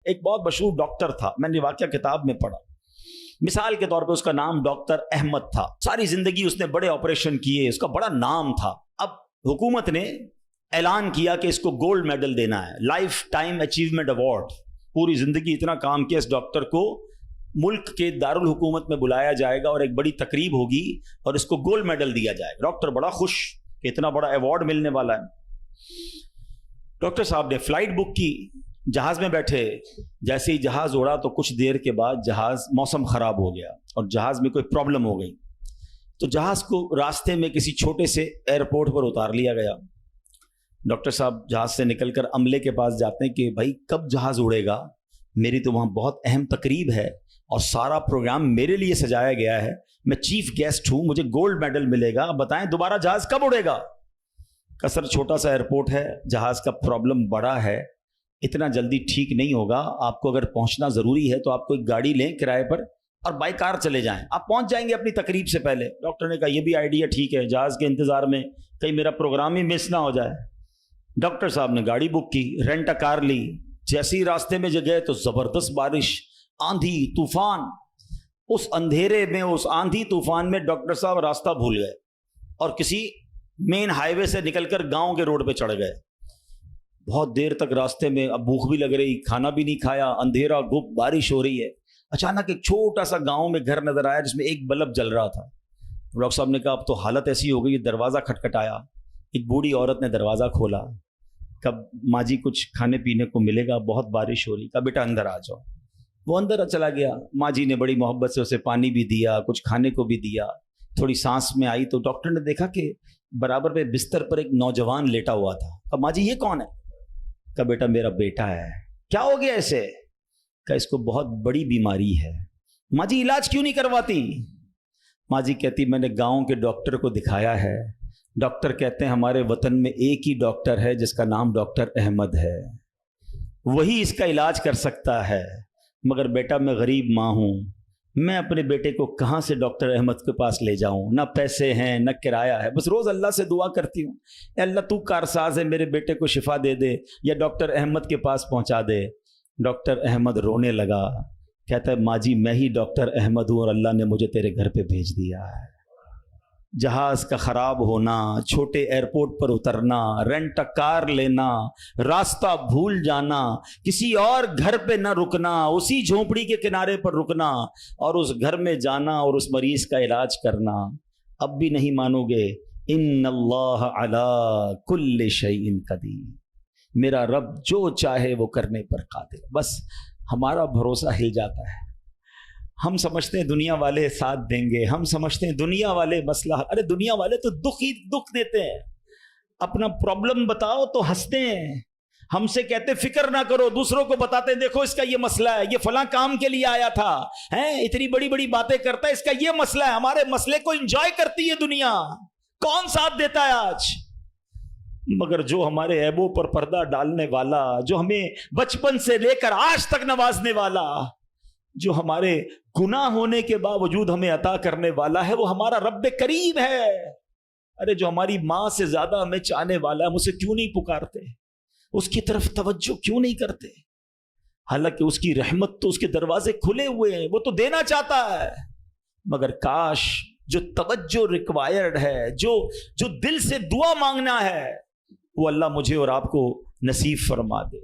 ایک بہت مشہور ڈاکٹر تھا، میں نے واقعہ کتاب میں پڑھا. مثال کے طور پہ اس کا نام ڈاکٹر احمد تھا. ساری زندگی اس نے بڑے آپریشن کیے، اس کا بڑا نام تھا. اب حکومت نے اعلان کیا کہ اس کو گولڈ میڈل دینا ہے، لائف ٹائم اچیومنٹ ایوارڈ. پوری زندگی اتنا کام کیا، اس ڈاکٹر کو ملک کے دارالحکومت میں بلایا جائے گا اور ایک بڑی تقریب ہوگی اور اس کو گولڈ میڈل دیا جائے گا. ڈاکٹر بڑا خوش کہ اتنا بڑا ایوارڈ ملنے والا ہے. ڈاکٹر صاحب نے فلائٹ بک کی، جہاز میں بیٹھے. جیسے ہی جہاز اڑا تو کچھ دیر کے بعد موسم خراب ہو گیا اور جہاز میں کوئی پرابلم ہو گئی. تو جہاز کو راستے میں کسی چھوٹے سے ایئرپورٹ پر اتار لیا گیا. ڈاکٹر صاحب جہاز سے نکل کر عملے کے پاس جاتے ہیں کہ بھائی کب جہاز اڑے گا، میری تو وہاں بہت اہم تقریب ہے اور سارا پروگرام میرے لیے سجایا گیا ہے، میں چیف گیسٹ ہوں، مجھے گولڈ میڈل ملے گا، بتائیں دوبارہ جہاز کب اڑے گا. کثر چھوٹا سا ایئرپورٹ ہے، جہاز کا پرابلم بڑا ہے، اتنا جلدی ٹھیک نہیں ہوگا. آپ کو اگر پہنچنا ضروری ہے تو آپ کو ایک گاڑی لیں کرائے پر اور بائی کار چلے جائیں، آپ پہنچ جائیں گے اپنی تقریب سے پہلے. ڈاکٹر نے کہا یہ بھی آئیڈیا ٹھیک ہے، جہاز کے انتظار میں کہیں میرا پروگرام ہی مس نہ ہو جائے. ڈاکٹر صاحب نے گاڑی بک کی، رینٹ کار لی. جیسے ہی راستے میں گئے تو زبردست بارش، آندھی طوفان. اس اندھیرے میں، اس آندھی طوفان میں ڈاکٹر صاحب راستہ بھول گئے اور کسی مین ہائی وے سے نکل کر گاؤں کے روڈ پہ چڑھ گئے. بہت دیر تک راستے میں، اب بھوک بھی لگ رہی، کھانا بھی نہیں کھایا، اندھیرا گپ، بارش ہو رہی ہے. اچانک ایک چھوٹا سا گاؤں میں گھر نظر آیا جس میں ایک بلب جل رہا تھا. ڈاکٹر صاحب نے کہا اب تو حالت ایسی ہو گئی، دروازہ کھٹکھٹایا. ایک بوڑھی عورت نے دروازہ کھولا. کب ماں جی کچھ کھانے پینے کو ملے گا، بہت بارش ہو رہی. کہا بیٹا اندر آ جاؤ. وہ اندر چلا گیا. ماں جی نے بڑی محبت سے اسے پانی بھی دیا، کچھ کھانے کو بھی دیا. تھوڑی سانس میں آئی تو ڈاکٹر نے دیکھا کہ برابر پہ بستر پر ایک نوجوان لیٹا ہوا تھا. کہا ماں جی یہ کون ہے؟ کہا بیٹا میرا بیٹا ہے. کیا ہو گیا اسے؟ کہا اس کو بہت بڑی بیماری ہے. ماں جی علاج کیوں نہیں کرواتی؟ ماں جی کہتی میں نے گاؤں کے ڈاکٹر کو دکھایا ہے، ڈاکٹر کہتے ہیں ہمارے وطن میں ایک ہی ڈاکٹر ہے جس کا نام ڈاکٹر احمد ہے، وہی اس کا علاج کر سکتا ہے. مگر بیٹا میں غریب ماں ہوں، میں اپنے بیٹے کو کہاں سے ڈاکٹر احمد کے پاس لے جاؤں؟ نہ پیسے ہیں نہ کرایہ ہے. بس روز اللہ سے دعا کرتی ہوں اے اللہ تو کارساز ہے، میرے بیٹے کو شفا دے دے یا ڈاکٹر احمد کے پاس پہنچا دے. ڈاکٹر احمد رونے لگا. کہتا ہے ماں جی میں ہی ڈاکٹر احمد ہوں اور اللہ نے مجھے تیرے گھر پہ بھیج دیا ہے. جہاز کا خراب ہونا، چھوٹے ایئرپورٹ پر اترنا، رینٹ کار لینا، راستہ بھول جانا، کسی اور گھر پہ نہ رکنا، اسی جھونپڑی کے کنارے پر رکنا اور اس گھر میں جانا اور اس مریض کا علاج کرنا. اب بھی نہیں مانو گے؟ ان اللہ علی کل شیء قدیر، میرا رب جو چاہے وہ کرنے پر قادر. بس ہمارا بھروسہ ہل جاتا ہے. ہم سمجھتے ہیں دنیا والے ساتھ دیں گے، ہم سمجھتے ہیں دنیا والے مسئلہ، ارے دنیا والے تو دکھ ہی دکھ دیتے ہیں. اپنا پرابلم بتاؤ تو ہنستے ہیں. ہم سے کہتے فکر نہ کرو، دوسروں کو بتاتے ہیں دیکھو اس کا یہ مسئلہ ہے، یہ فلاں کام کے لیے آیا تھا، اتنی بڑی بڑی باتیں کرتا ہے، اس کا یہ مسئلہ ہے. ہمارے مسئلے کو انجوائے کرتی ہے دنیا، کون ساتھ دیتا ہے آج؟ مگر جو ہمارے عیبوں پر پردہ ڈالنے والا، جو ہمیں بچپن سے لے کر آج تک نوازنے والا، جو ہمارے گناہ ہونے کے باوجود ہمیں عطا کرنے والا ہے، وہ ہمارا رب کریم ہے. ارے جو ہماری ماں سے زیادہ ہمیں چاہنے والا ہے، ہم اسے کیوں نہیں پکارتے؟ اس کی طرف توجہ کیوں نہیں کرتے؟ حالانکہ اس کی رحمت تو اس کے دروازے کھلے ہوئے ہیں، وہ تو دینا چاہتا ہے. مگر کاش جو توجہ ریکوائرڈ ہے، جو دل سے دعا مانگنا ہے، وہ اللہ مجھے اور آپ کو نصیب فرما دے.